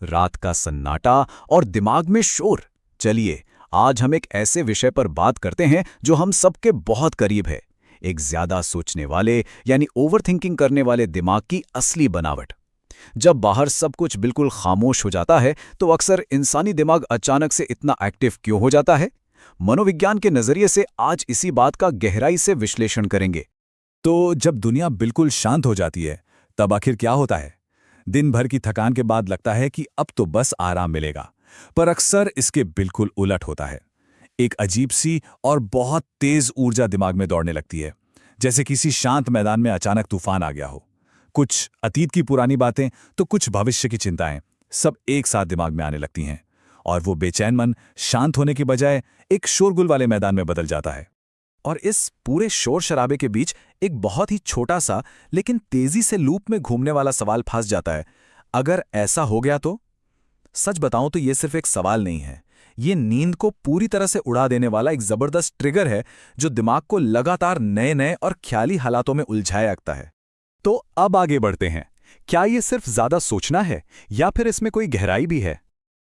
रात का सन्नाटा और दिमाग में शोर। चलिए, आज हम एक ऐसे विषय पर बात करते हैं जो हम सबके बहुत करीब है। एक ज्यादा सोचने वाले यानी ओवरथिंकिंग करने वाले दिमाग की असली बनावट। जब बाहर सब कुछ बिल्कुल खामोश हो जाता है तो अक्सर इंसानी दिमाग अचानक से इतना एक्टिव क्यों हो जाता है? मनोविज्ञान के नजरिए से आज इसी बात का गहराई से विश्लेषण करेंगे। तो जब दुनिया बिल्कुल शांत हो जाती है, तब आखिर क्या होता है? दिन भर की थकान के बाद लगता है कि अब तो बस आराम मिलेगा, पर अक्सर इसके बिल्कुल उलट होता है। एक अजीब सी और बहुत तेज ऊर्जा दिमाग में दौड़ने लगती है, जैसे किसी शांत मैदान में अचानक तूफान आ गया हो। कुछ अतीत की पुरानी बातें तो कुछ भविष्य की चिंताएं सब एक साथ दिमाग में आने लगती हैं, और वो बेचैन मन शांत होने की बजाय एक शोरगुल वाले मैदान में बदल जाता है। और इस पूरे शोर शराबे के बीच एक बहुत ही छोटा सा लेकिन तेजी से लूप में घूमने वाला सवाल फंस जाता है। अगर ऐसा हो गया तो? सच बताऊं तो ये सिर्फ एक सवाल नहीं है, ये नींद को पूरी तरह से उड़ा देने वाला एक जबरदस्त ट्रिगर है जो दिमाग को लगातार नए नए और ख्याली हालातों में उलझाए रखता है। तो अब आगे बढ़ते हैं। क्या ये सिर्फ ज्यादा सोचना है या फिर इसमें कोई गहराई भी है?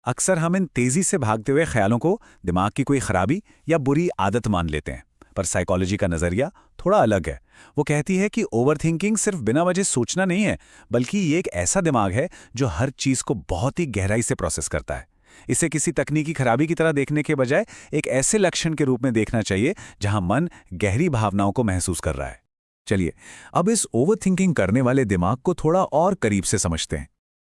अक्सर हम इन तेजी से भागते हुए ख्यालों को दिमाग की कोई खराबी या बुरी आदत मान लेते हैं, पर साइकोलॉजी का नजरिया थोड़ा अलग है। वो कहती है कि ओवरथिंकिंग सिर्फ बिना वजह सोचना नहीं है, बल्कि ये एक ऐसा दिमाग है जो हर चीज को बहुत ही गहराई से प्रोसेस करता है। इसे किसी तकनीकी खराबी की तरह देखने के बजाय एक ऐसे लक्षण के रूप में देखना चाहिए जहां मन गहरी भावनाओं को महसूस कर रहा है। चलिए, अब इस ओवरथिंकिंग करने वाले दिमाग को थोड़ा और करीब से समझते हैं।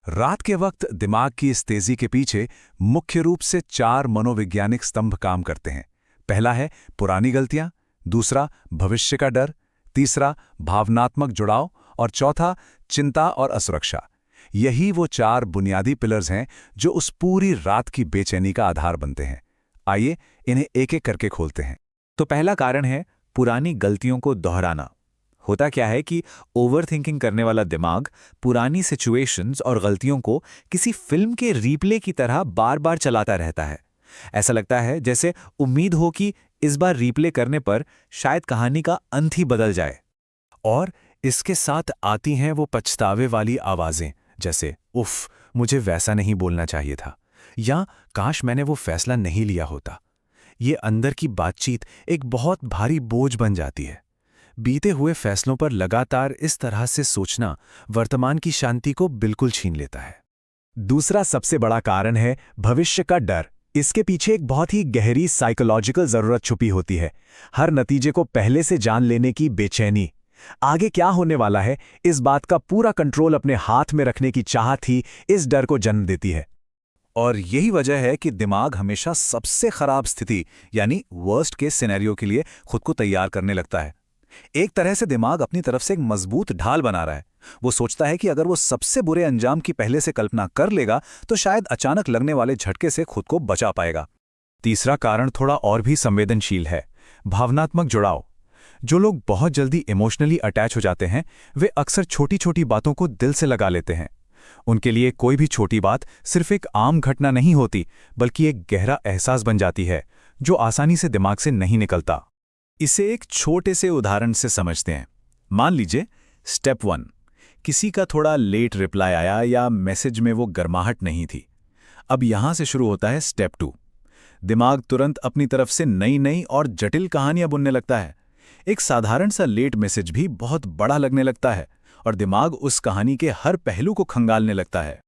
रात के वक्त दिमाग की इस तेजी के पीछे मुख्य रूप से 4 मनोवैज्ञानिक स्तंभ काम करते हैं। पहला है पुरानी गलतियां, दूसरा भविष्य का डर, तीसरा भावनात्मक जुड़ाव और चौथा चिंता और असुरक्षा। यही वो 4 बुनियादी पिलर्स हैं जो उस पूरी रात की बेचैनी का आधार बनते हैं। आइए इन्हें एक एक करके खोलते हैं। तो पहला कारण है पुरानी गलतियों को दोहराना। होता क्या है कि ओवरथिंकिंग करने वाला दिमाग पुरानी सिचुएशंस और गलतियों को किसी फिल्म के रीप्ले की तरह बार बार चलाता रहता है। ऐसा लगता है जैसे उम्मीद हो कि इस बार रीप्ले करने पर शायद कहानी का अंत ही बदल जाए। और इसके साथ आती हैं वो पछतावे वाली आवाजें, जैसे उफ, मुझे वैसा नहीं बोलना चाहिए था, या काश मैंने वो फैसला नहीं लिया होता। ये अंदर की बातचीत एक बहुत भारी बोझ बन जाती है। बीते हुए फैसलों पर लगातार इस तरह से सोचना वर्तमान की शांति को बिल्कुल छीन लेता है। दूसरा सबसे बड़ा कारण है भविष्य का डर। इसके पीछे एक बहुत ही गहरी साइकोलॉजिकल जरूरत छुपी होती है। हर नतीजे को पहले से जान लेने की बेचैनी, आगे क्या होने वाला है इस बात का पूरा कंट्रोल अपने हाथ में रखने की चाहत ही इस डर को जन्म देती है। और यही वजह है कि दिमाग हमेशा सबसे खराब स्थिति यानी वर्स्ट केस सिनेरियो के लिए खुद को तैयार करने लगता है। एक तरह से दिमाग अपनी तरफ से एक मजबूत ढाल बना रहा है। वो सोचता है कि अगर वो सबसे बुरे अंजाम की पहले से कल्पना कर लेगा तो शायद अचानक लगने वाले झटके से खुद को बचा पाएगा। तीसरा कारण थोड़ा और भी संवेदनशील है, भावनात्मक जुड़ाव। जो लोग बहुत जल्दी इमोशनली अटैच हो जाते हैं वे अक्सर छोटी छोटी बातों को दिल से लगा लेते हैं। उनके लिए कोई भी छोटी बात सिर्फ एक आम घटना नहीं होती, बल्कि एक गहरा एहसास बन जाती है जो आसानी से दिमाग से नहीं निकलता। इसे एक छोटे से उदाहरण से समझते हैं। मान लीजिए स्टेप 1, किसी का थोड़ा लेट रिप्लाई आया या मैसेज में वो गर्माहट नहीं थी। अब यहां से शुरू होता है स्टेप 2। दिमाग तुरंत अपनी तरफ से नई नई और जटिल कहानियां बुनने लगता है। एक साधारण सा लेट मैसेज भी बहुत बड़ा लगने लगता है और दिमाग उस कहानी के हर पहलू को खंगालने लगता है।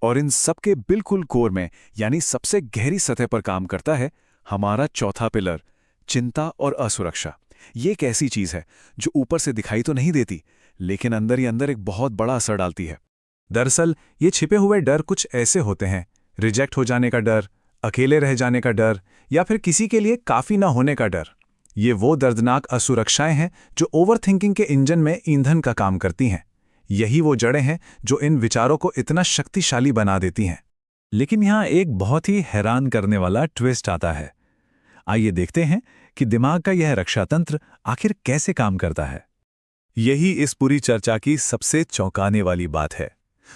और इन सबके बिल्कुल कोर में यानी सबसे गहरी सतह पर काम करता है हमारा चौथा पिलर, चिंता और असुरक्षा। ये एक ऐसी चीज है जो ऊपर से दिखाई तो नहीं देती, लेकिन अंदर ही अंदर एक बहुत बड़ा असर डालती है। दरअसल ये छिपे हुए डर कुछ ऐसे होते हैं, रिजेक्ट हो जाने का डर, अकेले रह जाने का डर, या फिर किसी के लिए काफी ना होने का डर। ये वो दर्दनाक असुरक्षाएं हैं जो ओवरथिंकिंग के इंजन में ईंधन का काम करती हैं। यही वो जड़ें हैं जो इन विचारों को इतना शक्तिशाली बना देती हैं। लेकिन यहां एक बहुत ही हैरान करने वाला ट्विस्ट आता है। आइए देखते हैं कि दिमाग का यह रक्षा तंत्र आखिर कैसे काम करता है। यही इस पूरी चर्चा की सबसे चौंकाने वाली बात है।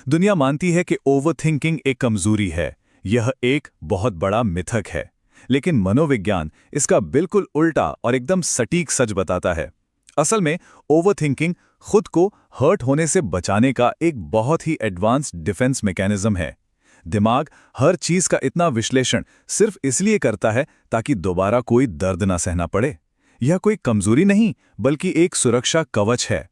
दुनिया मानती है कि ओवरथिंकिंग एक कमजोरी है, यह एक बहुत बड़ा मिथक है, लेकिन मनोविज्ञान इसका बिल्कुल उल्टा और एकदम सटीक सच बताता है। असल में ओवरथिंकिंग खुद को हर्ट होने से बचाने का एक बहुत ही एडवांस्ड डिफेंस मैकेनिज्म है। दिमाग हर चीज का इतना विश्लेषण सिर्फ इसलिए करता है ताकि दोबारा कोई दर्द ना सहना पड़े। यह कोई कमजोरी नहीं, बल्कि एक सुरक्षा कवच है।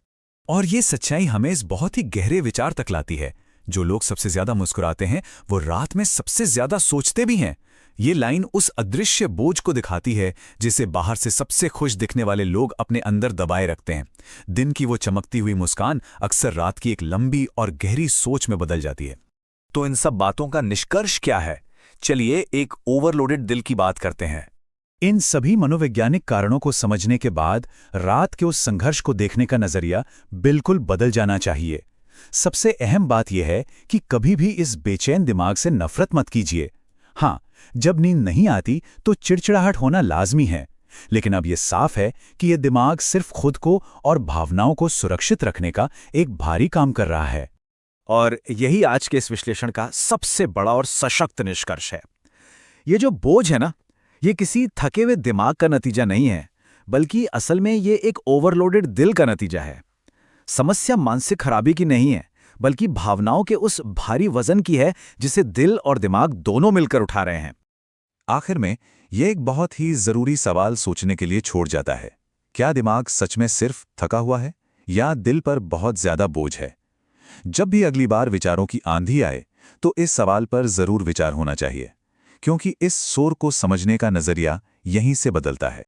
और ये सच्चाई हमें इस बहुत ही गहरे विचार तक लाती है। जो लोग सबसे ज्यादा मुस्कुराते हैं वो रात में सबसे ज्यादा सोचते भी हैं। ये लाइन उस अदृश्य बोझ को दिखाती है जिसे बाहर से सबसे खुश दिखने वाले लोग अपने अंदर दबाए रखते हैं। दिन की वो चमकती हुई मुस्कान अक्सर रात की एक लंबी और गहरी सोच में बदल जाती है। तो इन सब बातों का निष्कर्ष क्या है? चलिए एक ओवरलोडेड दिल की बात करते हैं। इन सभी मनोवैज्ञानिक कारणों को समझने के बाद रात के उस संघर्ष को देखने का नजरिया बिल्कुल बदल जाना चाहिए। सबसे अहम बात यह है कि कभी भी इस बेचैन दिमाग से नफरत मत कीजिए। हाँ, जब नींद नहीं आती तो चिड़चिड़ाहट होना लाजमी है, लेकिन अब यह साफ है कि यह दिमाग सिर्फ खुद को और भावनाओं को सुरक्षित रखने का एक भारी काम कर रहा है। और यही आज के इस विश्लेषण का सबसे बड़ा और सशक्त निष्कर्ष है। ये जो बोझ है ना, ये किसी थके हुए दिमाग का नतीजा नहीं है, बल्कि असल में ये एक ओवरलोडेड दिल का नतीजा है। समस्या मानसिक खराबी की नहीं है, बल्कि भावनाओं के उस भारी वजन की है जिसे दिल और दिमाग दोनों मिलकर उठा रहे हैं। आखिर में यह एक बहुत ही जरूरी सवाल सोचने के लिए छोड़ जाता है। क्या दिमाग सच में सिर्फ थका हुआ है या दिल पर बहुत ज्यादा बोझ है? जब भी अगली बार विचारों की आंधी आए तो इस सवाल पर जरूर विचार होना चाहिए, क्योंकि इस शोर को समझने का नजरिया यहीं से बदलता है।